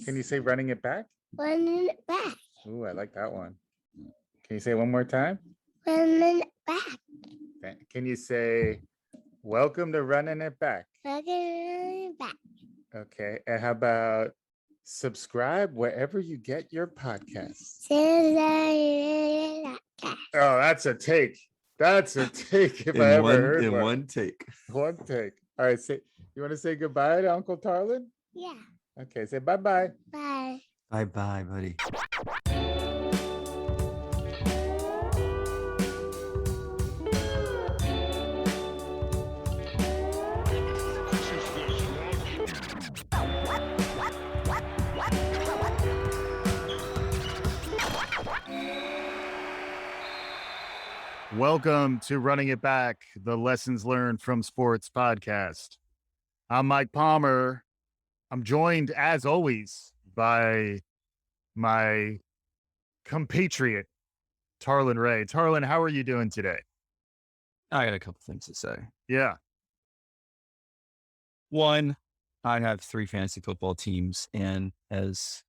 Can you say running it back? Running it back. Ooh, I like that one. Can you say it one more time? Running it back. Can you say, welcome to running it back? Running it back. Okay. And how about subscribe wherever you get your podcasts? Oh, that's a take. That's a take if I ever heard one. In one take. One take. All right. You want to say goodbye to Uncle Tarlin? Yeah. Okay. Say bye-bye. Bye. Bye-bye, buddy. Welcome to Running It Back, the Lessons Learned from Sports podcast. I'm Mike Palmer. I'm joined, as always, by my compatriot, Tarlin Ray. Tarlin, how are you doing today? I got a couple things to say. Yeah. One, I have 3 fantasy football teams, and as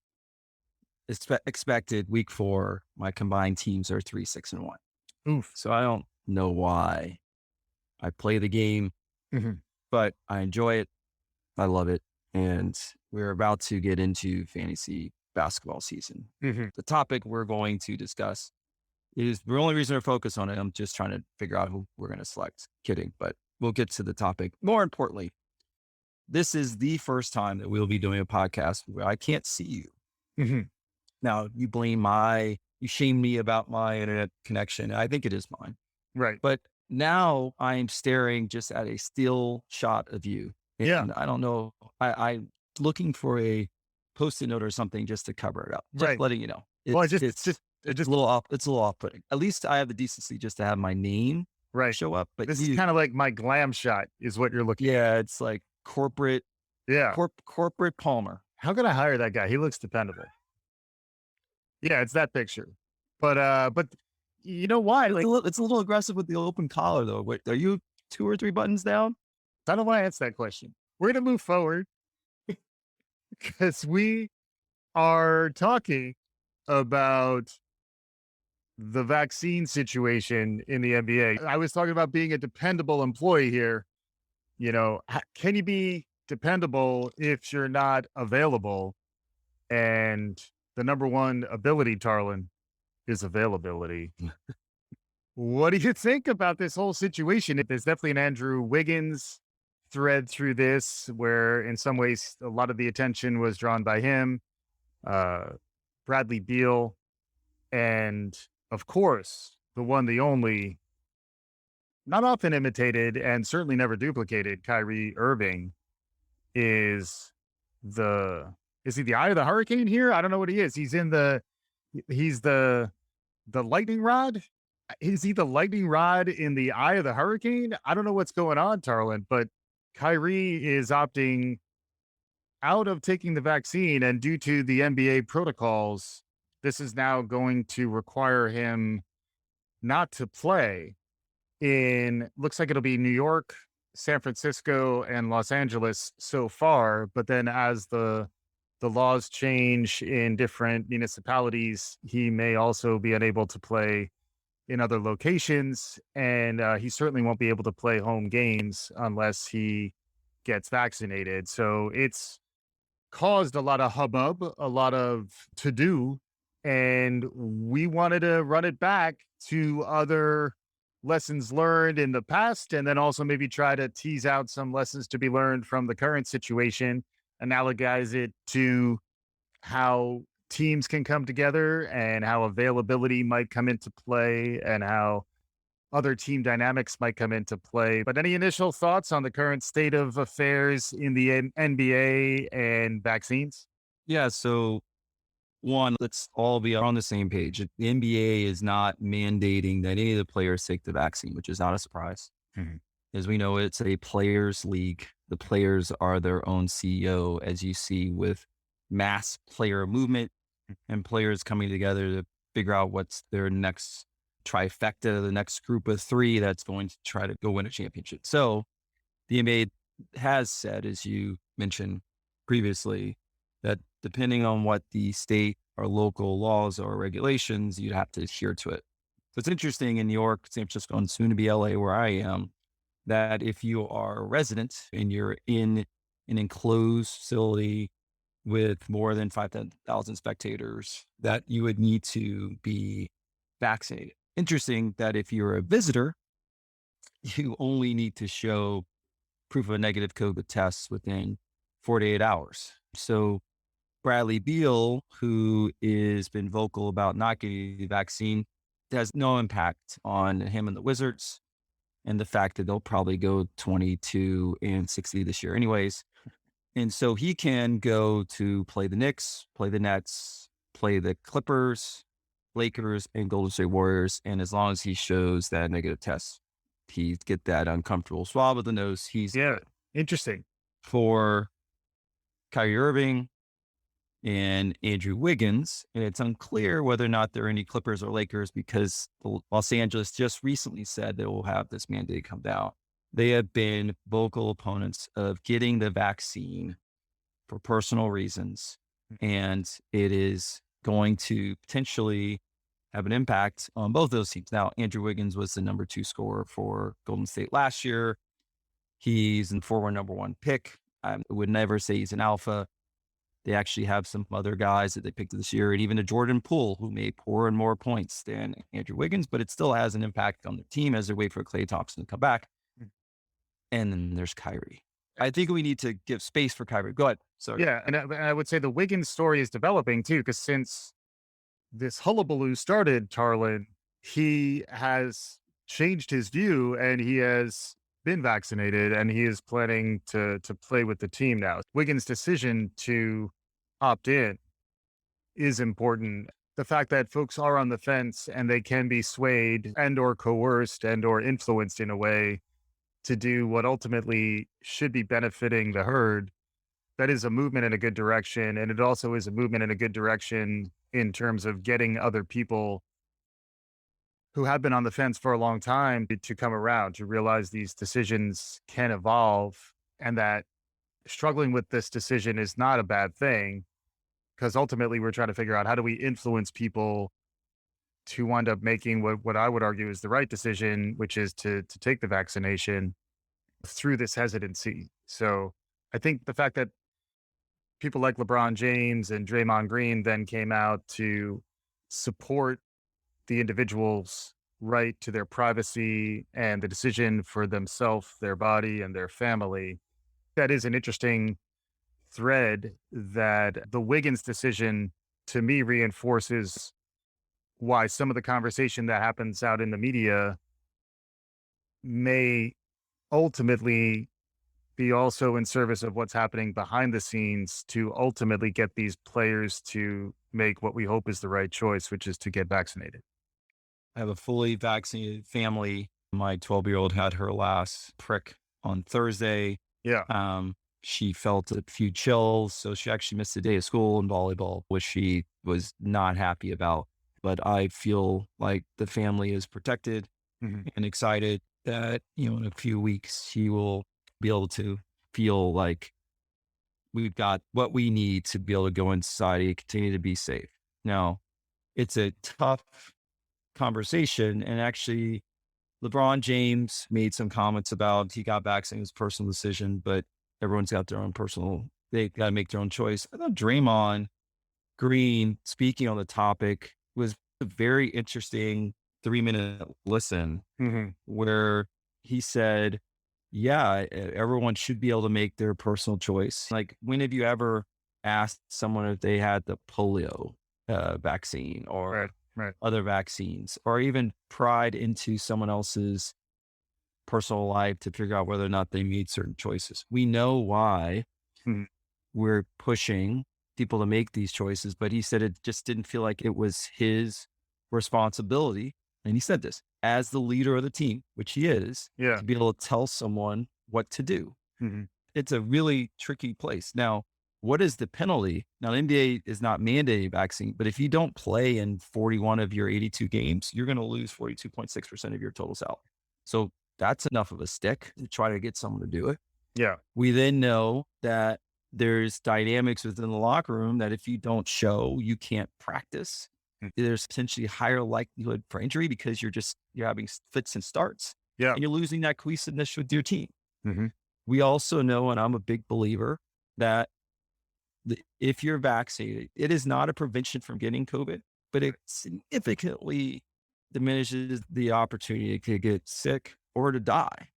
expected, week 4, my combined teams are 3-6-1. Oof. So I don't know why I play the game, but I enjoy it. I love it. And we're about to get into fantasy basketball season. The topic we're going to discuss is the only reason to focus on it. I'm just trying to figure out who we're going to select. Kidding, but we'll get to the topic. More importantly, this is the first time that we'll be doing a podcast where I can't see you. Now, you shame me about my internet connection. I think it is mine. Right. But now I'm staring just at a still shot of you. And I don't know. I'm looking for a Post-it note or something just to cover it up. Just letting you know. It's a little off-putting. At least I have the decency just to have my name show up. But this is kind of like my glam shot is what you're looking at. Yeah, it's like corporate. Yeah. Corporate Palmer. How can I hire that guy? He looks dependable. Yeah, it's that picture. But you know why? Like, it's a little aggressive with the open collar, though. Wait, are you 2 or 3 buttons down? I don't want to answer that question. We're going to move forward because we are talking about the vaccine situation in the NBA. I was talking about being a dependable employee here. You know, can you be dependable if you're not available? And the number one ability, Tarlin, is availability. What do you think about this whole situation? There's definitely an Andrew Wiggins thread through this, where in some ways a lot of the attention was drawn by him, Bradley Beal, and of course, the one, the only, not often imitated and certainly never duplicated, Kyrie Irving is he the eye of the hurricane here? I don't know what he is. He's the lightning rod. Is he the lightning rod in the eye of the hurricane? I don't know what's going on, Tarlin, but Kyrie is opting out of taking the vaccine, and due to the NBA protocols, this is now going to require him not to play looks like it'll be New York, San Francisco, and Los Angeles so far. But then as the laws change in different municipalities, he may also be unable to play in other locations, and he certainly won't be able to play home games unless he gets vaccinated. So it's caused a lot of hubbub, a lot of to-do, and we wanted to run it back to other lessons learned in the past, and then also maybe try to tease out some lessons to be learned from the current situation, analogize it to how teams can come together and how availability might come into play and how other team dynamics might come into play. But any initial thoughts on the current state of affairs in the NBA and vaccines? Yeah. So one, let's all be on the same page. The NBA is not mandating that any of the players take the vaccine, which is not a surprise. As we know, it's a players' league. The players are their own CEO, as you see with mass player movement and players coming together to figure out what's their next trifecta, the next group of 3 that's going to try to go win a championship. So the NBA has said, as you mentioned previously, that depending on what the state or local laws or regulations, you'd have to adhere to it. So it's interesting in New York, San Francisco, and soon to be LA, where I am, that if you are a resident and you're in an enclosed facility with more than 5,000 spectators, that you would need to be vaccinated. Interesting that if you're a visitor, you only need to show proof of a negative COVID test within 48 hours. So Bradley Beal, who has been vocal about not getting the vaccine, has no impact on him and the Wizards, and the fact that they'll probably go 22-60 this year anyways. And so he can go to play the Knicks, play the Nets, play the Clippers, Lakers, and Golden State Warriors. And as long as he shows that negative test, he get that uncomfortable swab of the nose. He's interesting. For Kyrie Irving and Andrew Wiggins, and it's unclear whether or not there are any Clippers or Lakers because Los Angeles just recently said they will have this mandate come down. They have been vocal opponents of getting the vaccine for personal reasons, and it is going to potentially have an impact on both those teams. Now, Andrew Wiggins was the number 2 scorer for Golden State last year. He's in former number 1 pick. I would never say he's an alpha. They actually have some other guys that they picked this year, and even a Jordan Poole who may pour in more points than Andrew Wiggins, but it still has an impact on the team as they wait for Klay Thompson to come back. And then there's Kyrie. I think we need to give space for Kyrie. Go ahead. Sorry. Yeah, and I would say the Wiggins story is developing too, because since this hullabaloo started, Tarlin, he has changed his view and he has been vaccinated and he is planning to play with the team now. Wiggins' decision to opt in is important. The fact that folks are on the fence and they can be swayed and or coerced and or influenced in a way to do what ultimately should be benefiting the herd, that is a movement in a good direction. And it also is a movement in a good direction in terms of getting other people who have been on the fence for a long time to come around, to realize these decisions can evolve and that struggling with this decision is not a bad thing, because ultimately we're trying to figure out how do we influence people to wind up making what I would argue is the right decision, which is to take the vaccination through this hesitancy. So I think the fact that people like LeBron James and Draymond Green then came out to support the individual's right to their privacy and the decision for themselves, their body, and their family, that is an interesting thread that the Wiggins decision to me reinforces why some of the conversation that happens out in the media may ultimately be also in service of what's happening behind the scenes to ultimately get these players to make what we hope is the right choice, which is to get vaccinated. I have a fully vaccinated family. My 12-year-old had her last prick on Thursday. Yeah. She felt a few chills, so she actually missed a day of school in volleyball, which she was not happy about. But I feel like the family is protected and excited that, in a few weeks, she will be able to feel like we've got what we need to be able to go in society and continue to be safe. Now, it's a tough conversation, and actually LeBron James made some comments about he got vaccinated, his personal decision, but everyone's got their own they got to make their own choice. I thought Draymond Green speaking on the topic was a very interesting 3-minute listen where he said, yeah, everyone should be able to make their personal choice. Like, when have you ever asked someone if they had the polio vaccine or other vaccines, or even pried into someone else's personal life to figure out whether or not they made certain choices? We know why we're pushing people to make these choices, but he said it just didn't feel like it was his responsibility. And he said this as the leader of the team, which he is, to be able to tell someone what to do. It's a really tricky place. Now, what is the penalty? Now, the NBA is not mandating vaccine, but if you don't play in 41 of your 82 games, you're going to lose 42.6% of your total salary. So that's enough of a stick to try to get someone to do it. Yeah. We then know that there's dynamics within the locker room that if you don't show, you can't practice. There's potentially higher likelihood for injury because you're having fits and starts, Yeah. and you're losing that cohesiveness with your team. Mm-hmm. We also know, and I'm a big believer, that if you're vaccinated, it is not a prevention from getting COVID, but it significantly diminishes the opportunity to get sick or to die.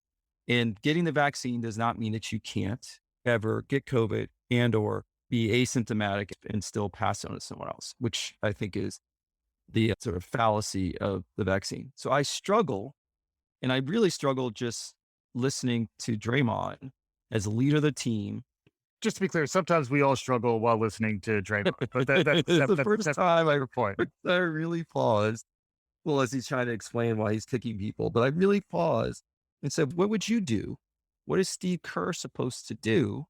And getting the vaccine does not mean that you can't ever get COVID and or be asymptomatic and still pass it on to someone else, which I think is the sort of fallacy of the vaccine. So I struggle, and I really struggle just listening to Draymond as a leader of the team. Just to be clear, sometimes we all struggle while listening to Draymond. But It's the first time point. I really paused. Well, as he's trying to explain why he's kicking people, but I really paused and said, what would you do? What is Steve Kerr supposed to do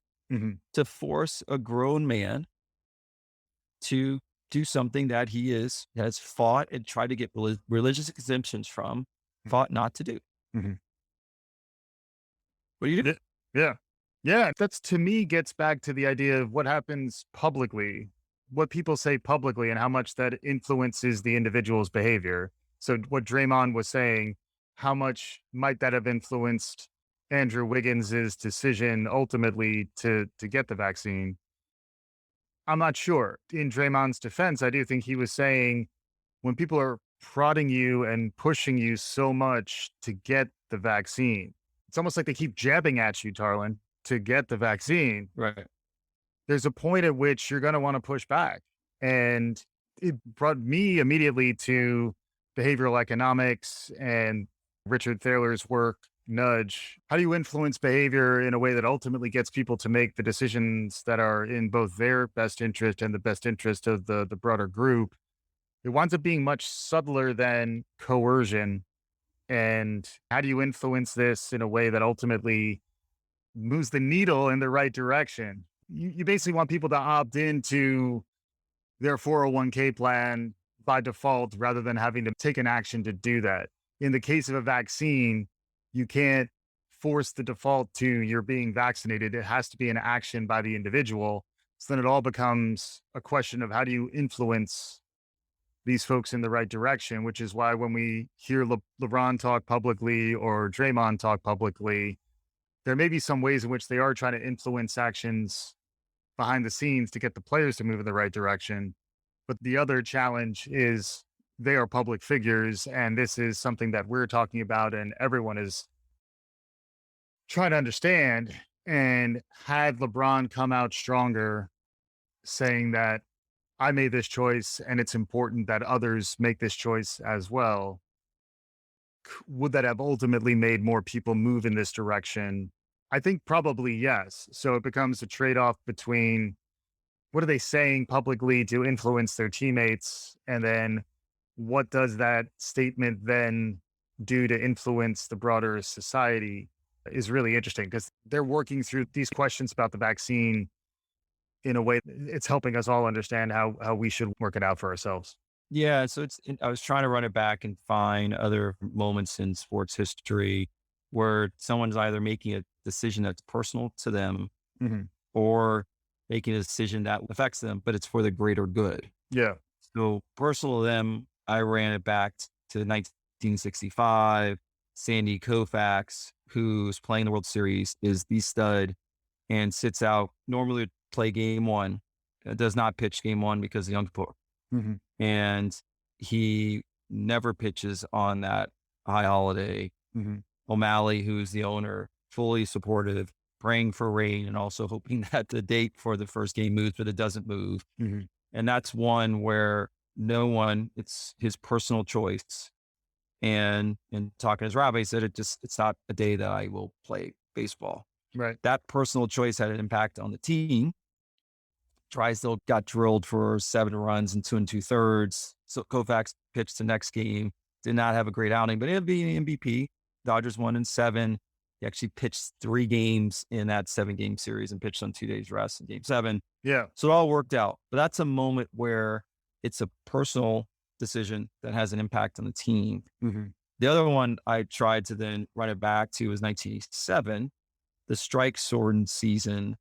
to force a grown man to do something that he has fought and tried to get religious exemptions from, fought not to do? Mm-hmm. What do you do? Yeah. Yeah. That's, to me, gets back to the idea of what happens publicly, what people say publicly, and how much that influences the individual's behavior. So what Draymond was saying, how much might that have influenced Andrew Wiggins' decision ultimately to get the vaccine? I'm not sure. In Draymond's defense, I do think he was saying when people are prodding you and pushing you so much to get the vaccine, it's almost like they keep jabbing at you, Tarlin, to get the vaccine. Right. There's a point at which you're going to want to push back. And it brought me immediately to behavioral economics and Richard Thaler's work, Nudge. How do you influence behavior in a way that ultimately gets people to make the decisions that are in both their best interest and the best interest of the broader group? It winds up being much subtler than coercion. And how do you influence this in a way that ultimately moves the needle in the right direction? You basically want people to opt into their 401k plan by default rather than having to take an action to do that. In the case of a vaccine, you can't force the default to you're being vaccinated. It has to be an action by the individual. So then it all becomes a question of how do you influence these folks in the right direction, which is why when we hear LeBron talk publicly or Draymond talk publicly, there may be some ways in which they are trying to influence actions behind the scenes to get the players to move in the right direction. But the other challenge is they are public figures, and this is something that we're talking about and everyone is trying to understand. And had LeBron come out stronger saying that I made this choice and it's important that others make this choice as well, would that have ultimately made more people move in this direction? I think probably yes. So it becomes a trade-off between what are they saying publicly to influence their teammates, and then what does that statement then do to influence the broader society is really interesting because they're working through these questions about the vaccine in a way it's helping us all understand how we should work it out for ourselves. Yeah. So I was trying to run it back and find other moments in sports history where someone's either making a decision that's personal to them or making a decision that affects them, but it's for the greater good. Yeah. So personal to them, I ran it back to 1965. Sandy Koufax, who's playing the World Series, is the stud and sits out, normally would play game one, does not pitch game one because of the Yom Kippur. And he never pitches on that high holiday. O'Malley, who's the owner, fully supportive, praying for rain and also hoping that the date for the first game moves, but it doesn't move. And that's one where it's his personal choice. And talking to his rabbi, he said, it's not a day that I will play baseball. Right. That personal choice had an impact on the team. Drysdale got drilled for 7 runs and 2 2/3. So Koufax pitched the next game, did not have a great outing, but it'd be an MVP. Dodgers won in 7. He actually pitched 3 games in that 7-game series and pitched on 2 days rest in game 7. Yeah. So it all worked out. But that's a moment where it's a personal decision that has an impact on the team. The other one I tried to then run it back to was 1987, the strike shortened season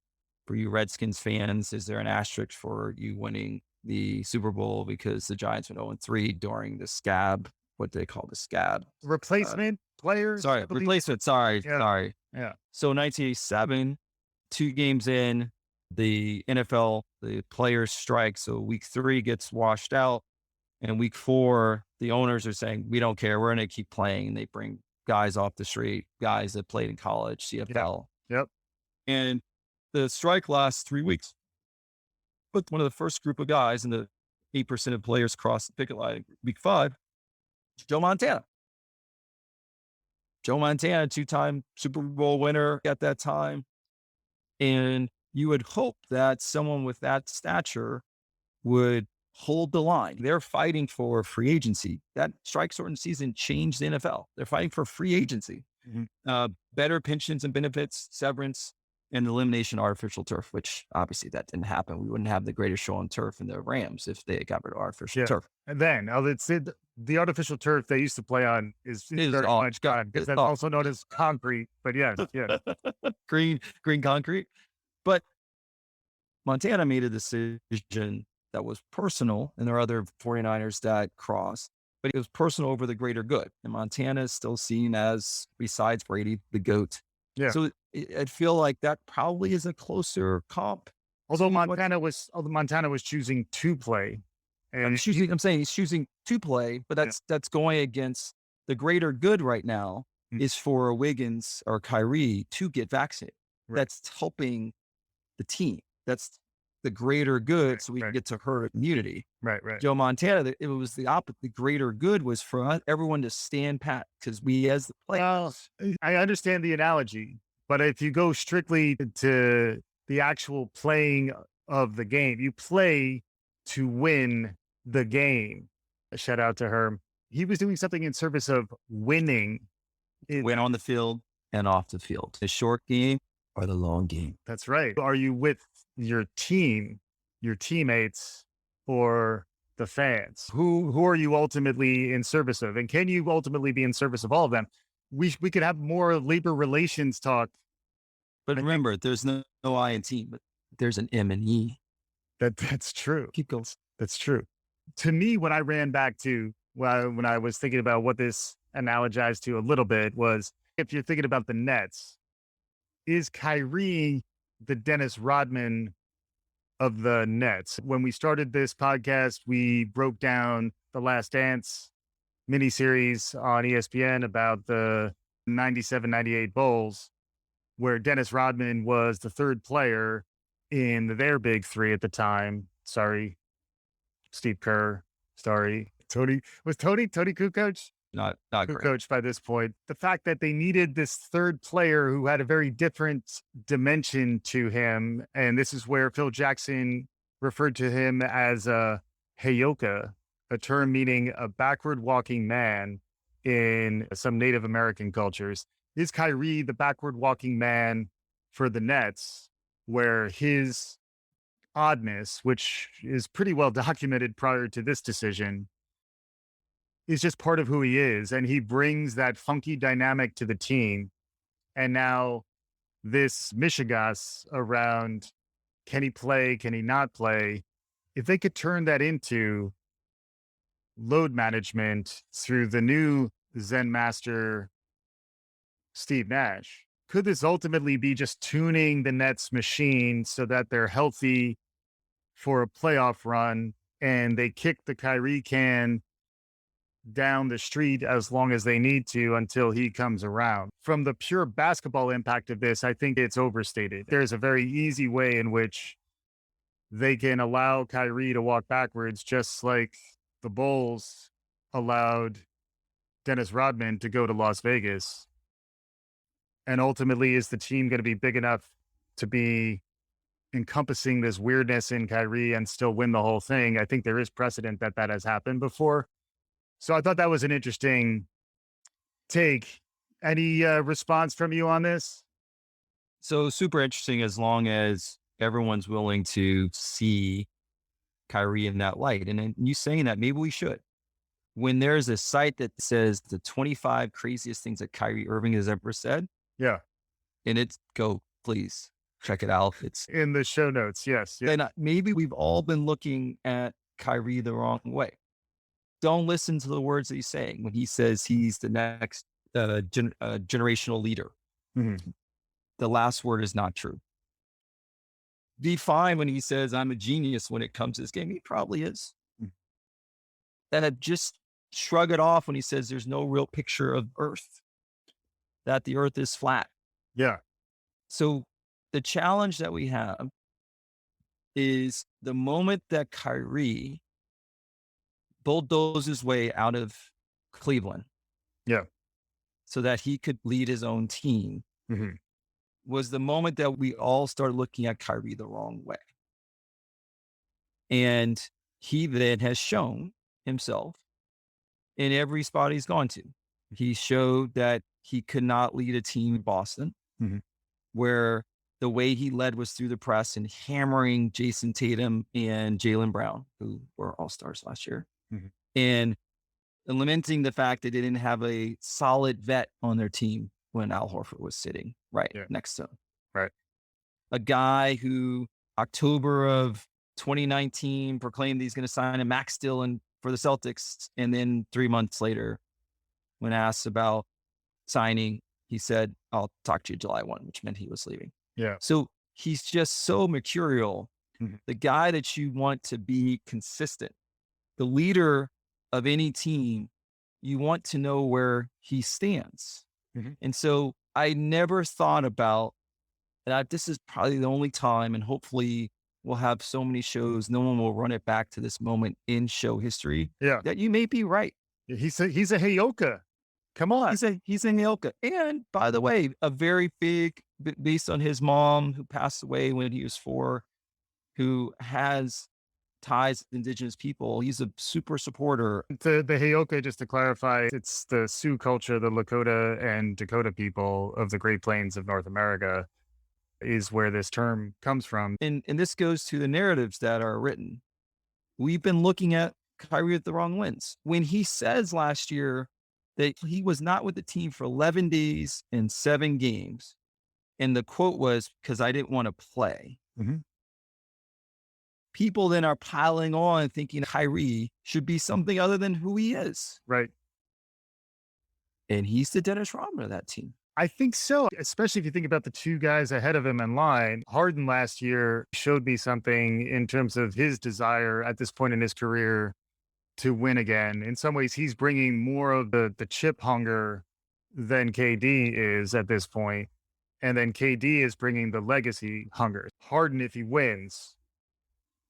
for you Redskins fans, is there an asterisk for you winning the Super Bowl because the Giants went 0-3 during the scab? What do they call the scab? Replacement players. Sorry, replacement. Sorry. Yeah. So 1987, 2 games in, the NFL, the players strike. So week 3 gets washed out. And week 4, the owners are saying, we don't care. We're going to keep playing. And they bring guys off the street, guys that played in college, CFL. Yep. And the strike lasts 3 weeks. But one of the first group of guys, and the 8% of players cross the picket line week 5, Joe Montana. Joe Montana, 2-time Super Bowl winner at that time. And you would hope that someone with that stature would hold the line. They're fighting for free agency. That strike shortened season changed the NFL. They're fighting for free agency, better pensions and benefits, severance, and elimination of artificial turf, which obviously that didn't happen. We wouldn't have the greatest show on turf in the Rams if they got rid of artificial turf. And then the artificial turf they used to play on is very much gone because that's also known as concrete. But yeah. green concrete. But Montana made a decision that was personal, and there are other 49ers that crossed, but it was personal over the greater good. And Montana is still seen as, besides Brady, the GOAT. Yeah. So I feel like that probably is a closer comp. Although Montana was choosing to play. And I'm saying he's choosing to play, but that's going against the greater good right now is for Wiggins or Kyrie to get vaccinated. Right. That's helping the team. That's the greater good, so we can get to herd immunity. Right. Joe Montana, it was the opposite. The greater good was for everyone to stand pat because we as the players. Well, I understand the analogy, but if you go strictly to the actual playing of the game, you play to win the game. A shout out to Herm. He was doing something in service of winning. Win on the field and off the field. The short game or the long game. That's right. Are you with your team, your teammates, or the fans? Who are you ultimately in service of? And can you ultimately be in service of all of them? We could have more labor relations talk. But remember, there's no I in team, but there's an M and E. That's true. Keep going. That's true. To me, when I ran back to when I was thinking about what this analogized to a little bit was, if you're thinking about the Nets, is Kyrie the Dennis Rodman of the Nets? When we started this podcast, we broke down the Last Dance miniseries on ESPN about the 97-98 Bulls, where Dennis Rodman was the third player in their big three at the time. Sorry, Steve Kerr. Sorry, Tony Kukoc? Not great. Coach by this point. The fact that they needed this third player who had a very different dimension to him. And this is where Phil Jackson referred to him as a heyoka, a term meaning a backward walking man in some Native American cultures. Is Kyrie the backward walking man for the Nets, where his oddness, which is pretty well documented prior to this decision, is just part of who he is, and he brings that funky dynamic to the team. And now this mishigas around, can he play, can he not play? If they could turn that into load management through the new Zen master, Steve Nash, could this ultimately be just tuning the Nets machine so that they're healthy for a playoff run and they kick the Kyrie can down the street as long as they need to until he comes around? From the pure basketball impact of this, I think it's overstated. There's a very easy way in which they can allow Kyrie to walk backwards, just like the Bulls allowed Dennis Rodman to go to Las Vegas. And ultimately, is the team going to be big enough to be encompassing this weirdness in Kyrie and still win the whole thing? I think there is precedent that has happened before. So I thought that was an interesting take. Any response from you on this? So super interesting, as long as everyone's willing to see Kyrie in that light. And then you saying that, maybe we should. When there's a site that says the 25 craziest things that Kyrie Irving has ever said. Yeah. And it's go, please. check it out. It's in the show notes. Yes. Yeah. then maybe we've all been looking at Kyrie the wrong way. Don't listen to the words that he's saying when he says he's the next generational leader. Mhm. The last word is not true. Be fine when he says I'm a genius when it comes to this game. He probably is. Mm. That just shrug it off when he says there's no real picture of Earth, that the Earth is flat. Yeah. So the challenge that we have is the moment that Kyrie bulldozed his way out of Cleveland. Yeah. So that he could lead his own team Mhm. was the moment that we all started looking at Kyrie the wrong way. And he then has shown himself in every spot he's gone to. He showed that he could not lead a team in Boston, Mhm. where the way he led was through the press and hammering Jason Tatum and Jaylen Brown, who were all-stars last year, Mhm. and lamenting the fact that they didn't have a solid vet on their team when Al Horford was sitting Yeah. next to him. Right. A guy who October of 2019 proclaimed he's going to sign a max deal for the Celtics. And then 3 months later, when asked about signing, he said, I'll talk to you July 1, which meant he was leaving. Yeah. So he's just so mercurial, Mhm. the guy that you want to be consistent, the leader of any team. You want to know where he stands. Mhm. And so I never thought about that. This is probably the only time, and hopefully we'll have so many shows, no one will run it back to this moment in show history, Yeah. that you may be right. He's a heyoka. Come on. He's a heyoka. And by the way, a very big, based on his mom who passed away when he was 4, who has ties with indigenous people. He's a super supporter. The heyoka, just to clarify, it's the Sioux culture, the Lakota and Dakota people of the Great Plains of North America is where this term comes from. And this goes to the narratives that are written. We've been looking at Kyrie with the wrong lens. When he says last year that he was not with the team for 11 days and 7 games, and the quote was, because I didn't want to play. Mhm. People then are piling on thinking Kyrie should be something other than who he is. Right. And he's the Dennis Rodman of that team. I think so, especially if you think about the 2 guys ahead of him in line. Harden last year showed me something in terms of his desire at this point in his career to win again. In some ways, he's bringing more of the chip hunger than KD is at this point. And then KD is bringing the legacy hunger. Harden, if he wins,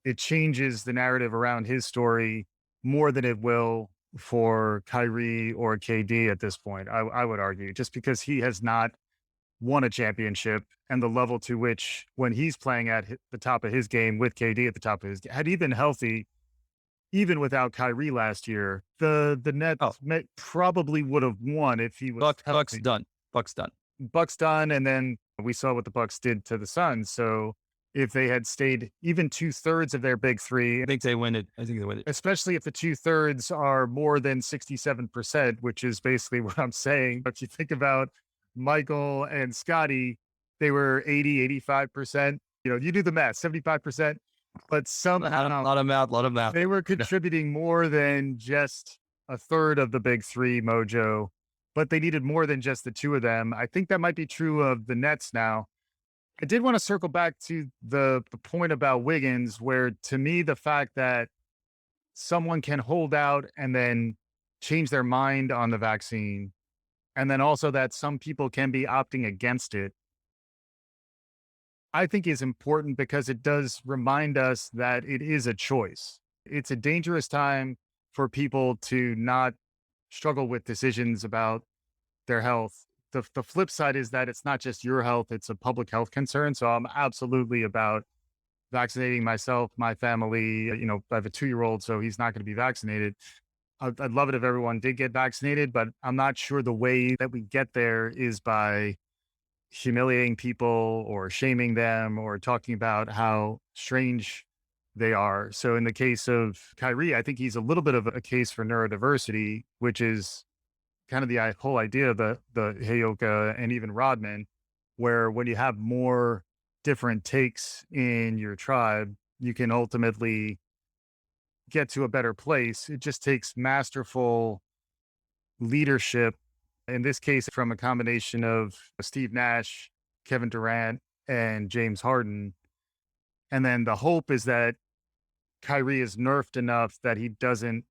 it changes the narrative around his story more than it will for Kyrie or KD at this point, I would argue, just because he has not won a championship and the level to which when he's playing at the top of his game with KD at the top of his game, had he been healthy, even without Kyrie last year, the Nets probably would have won if he was Bucks done. Bucks done. And then we saw what the Bucks did to the Suns. So if they had stayed even 2/3 of their big 3, I think they win it. especially if the 2/3 are more than 67%, which is basically what I'm saying. If you think about Michael and Scotty, they were 80, 85%. You do the math, 75%, but A lot of math. they were contributing more than just a third of the big 3 mojo, but they needed more than just the 2 of them. I think that might be true of the Nets now. I did want to circle back to the point about Wiggins, where to me, the fact that someone can hold out and then change their mind on the vaccine, and then also that some people can be opting against it, I think is important because it does remind us that it is a choice. It's a dangerous time for people to not struggle with decisions about their health. The flip side is that it's not just your health, it's a public health concern. So I'm absolutely about vaccinating myself, my family. I have a 2-year-old, so he's not going to be vaccinated. I'd love it if everyone did get vaccinated, but I'm not sure the way that we get there is by humiliating people or shaming them or talking about how strange they are. So in the case of Kyrie, I think he's a little bit of a case for neurodiversity, which is kind of the whole idea of the heyoka and even Rodman, where when you have more different takes in your tribe, you can ultimately get to a better place. It just takes masterful leadership, in this case, from a combination of Steve Nash, Kevin Durant, and James Harden. And then the hope is that Kyrie is nerfed enough that he doesn't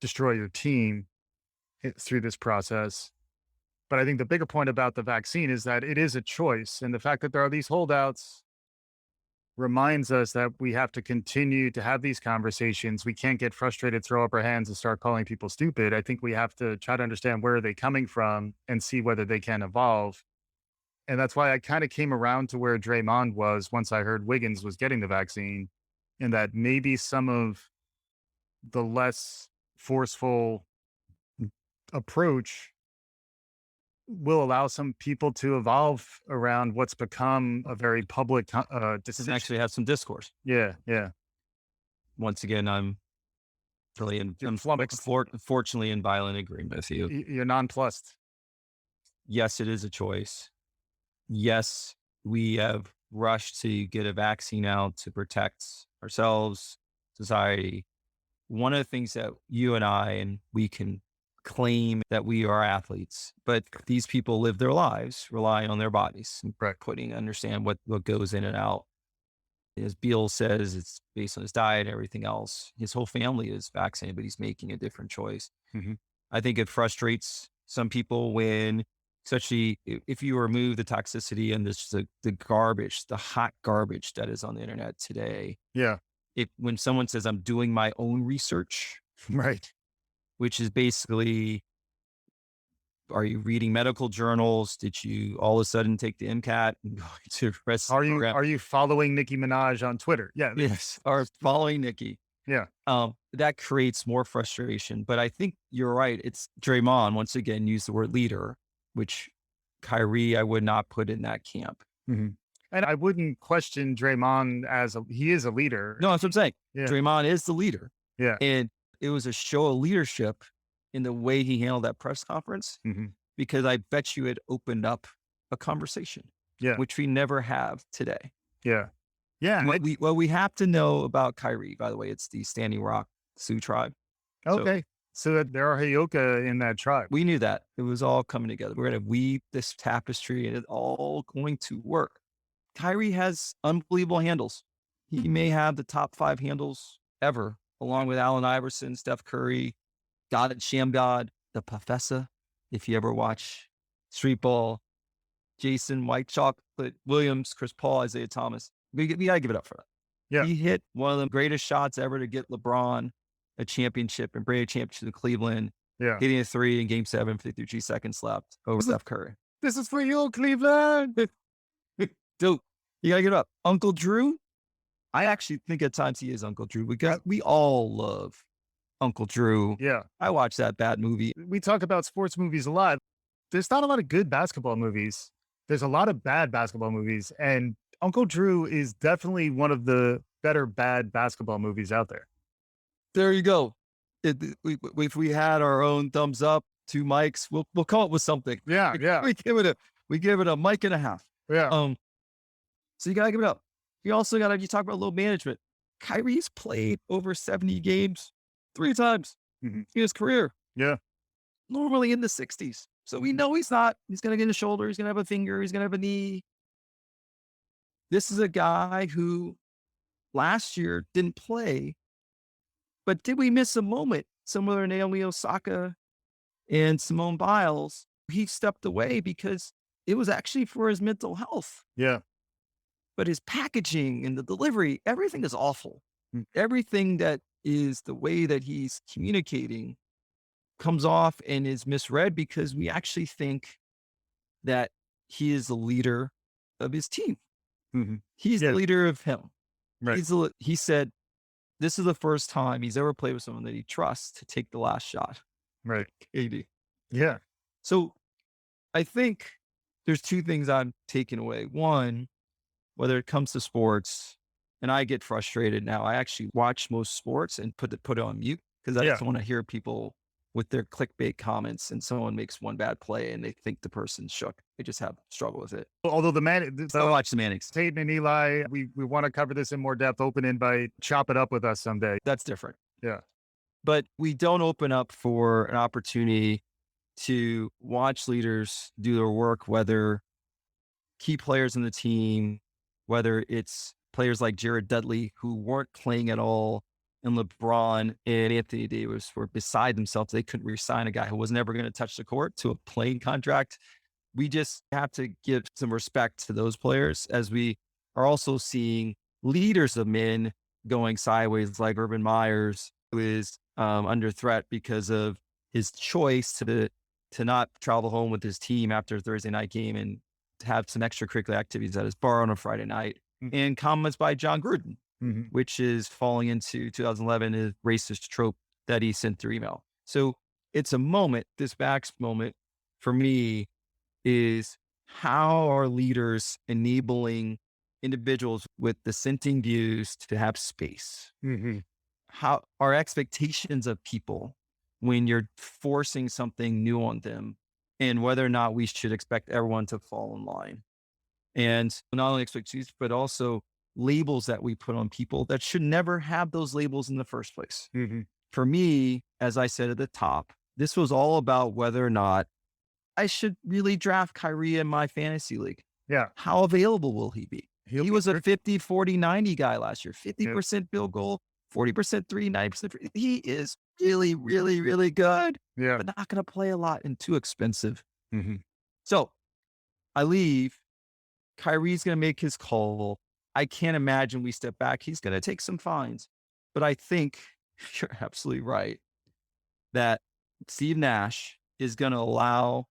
destroy your team through this process. But I think the bigger point about the vaccine is that it is a choice. And the fact that there are these holdouts reminds us that we have to continue to have these conversations. We can't get frustrated, throw up our hands, and start calling people stupid. I think we have to try to understand where are they coming from and see whether they can evolve. And that's why I kind of came around to where Draymond was once I heard Wiggins was getting the vaccine, and that maybe some of the less forceful approach will allow some people to evolve around what's become a very public decision. Actually have some discourse. Yeah, yeah. Once again, I'm really unfortunately in violent agreement with you. You're nonplussed. Yes, it is a choice. Yes, we have rushed to get a vaccine out to protect ourselves, society. One of the things that you and I, and we can claim that we are athletes, but these people live their lives relying on their bodies and understand what goes in and out. As Beal says, it's based on his diet and everything else. His whole family is vaccinated, but he's making a different choice. Mm-hmm. I think it frustrates some people when, especially if you remove the toxicity and the garbage, the hot garbage that is on the internet today. Yeah. When someone says, I'm doing my own research, right, which is basically, are you reading medical journals? Did you all of a sudden take the MCAT and go to rest? Are you following Nicki Minaj on Twitter? Yeah. Yes. Or following Nicki. Yeah. That creates more frustration. But I think you're right. It's Draymond, once again, used the word leader, which Kyrie, I would not put in that camp. Mm-hmm. And I wouldn't question Draymond he is a leader. No, that's what I'm saying. Yeah. Draymond is the leader. Yeah. And it was a show of leadership in the way he handled that press conference, because I bet you it opened up a conversation, which we never have today. Yeah. Yeah. What we have to know about Kyrie, by the way, it's the Standing Rock Sioux tribe. Okay. So there are heyoka in that tribe. We knew that. It was all coming together. We're going to weave this tapestry and it's all going to work. Kyrie has unbelievable handles. He may have the top 5 handles ever, along with Allen Iverson, Steph Curry, God and Shamgod, the Professor. If you ever watch Street Ball, Jason, White Chocolate, Williams, Chris Paul, Isaiah Thomas. We got to give it up for that. Yeah. He hit one of the greatest shots ever to get LeBron a championship and bring a championship to Cleveland. Yeah. Hitting a 3 in game 7, 53 seconds left over Steph Curry. This is for you, Cleveland. Dude, you got to give it up. Uncle Drew, I actually think at times he is Uncle Drew, because we all love Uncle Drew. Yeah. I watched that bad movie. We talk about sports movies a lot. There's not a lot of good basketball movies. There's a lot of bad basketball movies. And Uncle Drew is definitely one of the better bad basketball movies out there. There you go. If we had our own thumbs up, 2 mics, we'll come up with something. Yeah. Yeah. We give it a mic and a half. Yeah. So you got to give it up. You also got to, you talk about load management. Kyrie's played over 70 games 3 times in his career. Yeah. Normally in the 60s. So we know he's going to get a shoulder. He's going to have a finger. He's going to have a knee. This is a guy who last year didn't play, but did we miss a moment? Similar to Naomi Osaka and Simone Biles, he stepped away because it was actually for his mental health. Yeah. But his packaging and the delivery, everything is awful. Everything that is the way that he's communicating comes off and is misread, because we actually think that he is the leader of his team. He's the leader of him. Right. He said, this is the first time he's ever played with someone that he trusts to take the last shot. Right. KD. Yeah. So I think there's 2 things I'm taking away. One, whether it comes to sports, and I get frustrated now. I actually watch most sports and put it on mute, because I just want to hear people with their clickbait comments and someone makes one bad play and they think the person's shook. They just have struggle with it. Although So watch the Mannings. Tate and Eli, we want to cover this in more depth. Open invite, chop it up with us someday. That's different. Yeah. But we don't open up for an opportunity to watch leaders do their work, whether key players in the team, whether it's players like Jared Dudley, who weren't playing at all, and LeBron and Anthony Davis were beside themselves. They couldn't re-sign a guy who was never going to touch the court to a playing contract. We just have to give some respect to those players, as we are also seeing leaders of men going sideways, like Urban Meyers, who is under threat because of his choice to not travel home with his team after a Thursday night game and to have some extracurricular activities at his bar on a Friday night. Mm-hmm. And comments by John Gruden, mm-hmm. which is falling into 2011 is racist trope that he sent through email. So it's a moment, this Vax moment for me is how are leaders enabling individuals with dissenting views to have space? Mm-hmm. How are expectations of people when you're forcing something new on them, and whether or not we should expect everyone to fall in line. And not only expectations, but also labels that we put on people that should never have those labels in the first place. Mm-hmm. For me, as I said at the top, this was all about whether or not I should really draft Kyrie in my fantasy league. Yeah. How available will he be? He was a 50, 40, 90 guy last year, 50% field goal, 40% three, 90% free. He is really, really, really good. Yeah. But not going to play a lot and too expensive. Mm-hmm. So I leave. Kyrie's going to make his call. I can't imagine we step back. He's going to take some fines. But I think you're absolutely right that Steve Nash is going to allow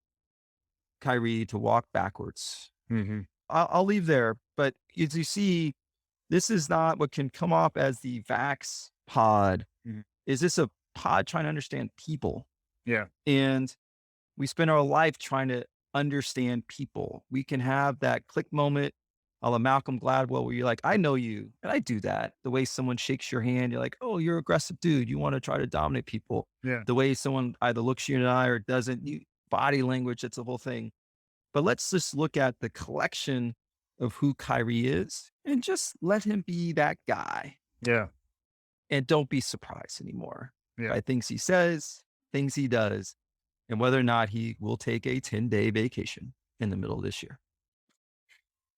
Kyrie to walk backwards. Mm-hmm. I'll leave there. But as you see, this is not what can come off as the Vax pod. Mm-hmm. Is this a pod trying to understand people? Yeah. And we spend our life trying to understand people. We can have that click moment a la Malcolm Gladwell where you're like, I know you. And I do that. The way someone shakes your hand, you're like, oh, you're an aggressive dude. You want to try to dominate people. Yeah. The way someone either looks you in the eye or doesn't, body language, it's a whole thing. But let's just look at the collection of who Kyrie is and just let him be that guy. Yeah. And don't be surprised anymore by things he says, things he does, and whether or not he will take a 10-day vacation in the middle of this year.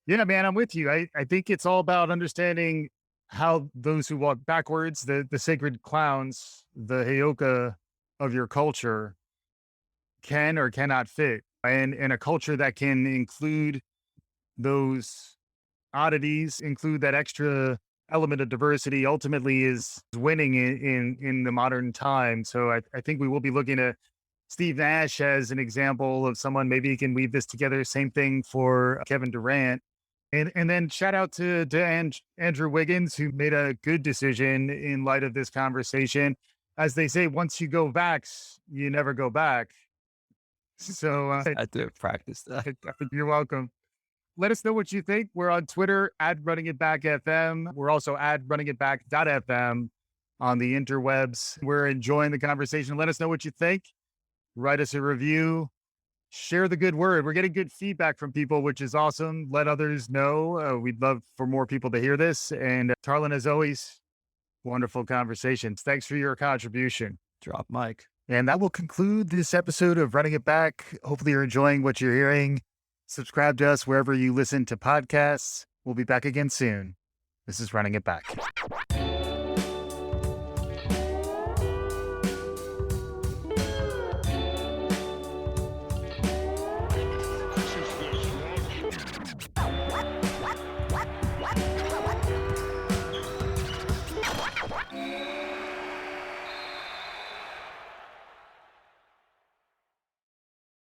Yeah, man, I'm with you. I think it's all about understanding how those who walk backwards, the sacred clowns, the heyoka of your culture can or cannot fit. And a culture that can include those oddities, include that extra element of diversity, ultimately is winning in the modern time. So I think we will be looking at Steve Nash as an example of someone, maybe he can weave this together. Same thing for Kevin Durant. And then shout out to Andrew Wiggins, who made a good decision in light of this conversation. As they say, once you go Vax, you never go back. So I have to practice that. You're welcome. Let us know what you think. We're on Twitter at Running It Back FM. We're also at runningitback.fm on the interwebs. We're enjoying the conversation. Let us know what you think. Write us a review. Share the good word. We're getting good feedback from people, which is awesome. Let others know. We'd love for more people to hear this. And Tarlin, as always, wonderful conversations. Thanks for your contribution. Drop Mike. And that will conclude this episode of Running It Back. Hopefully you're enjoying what you're hearing. Subscribe to us wherever you listen to podcasts. We'll be back again soon. This is Running It Back.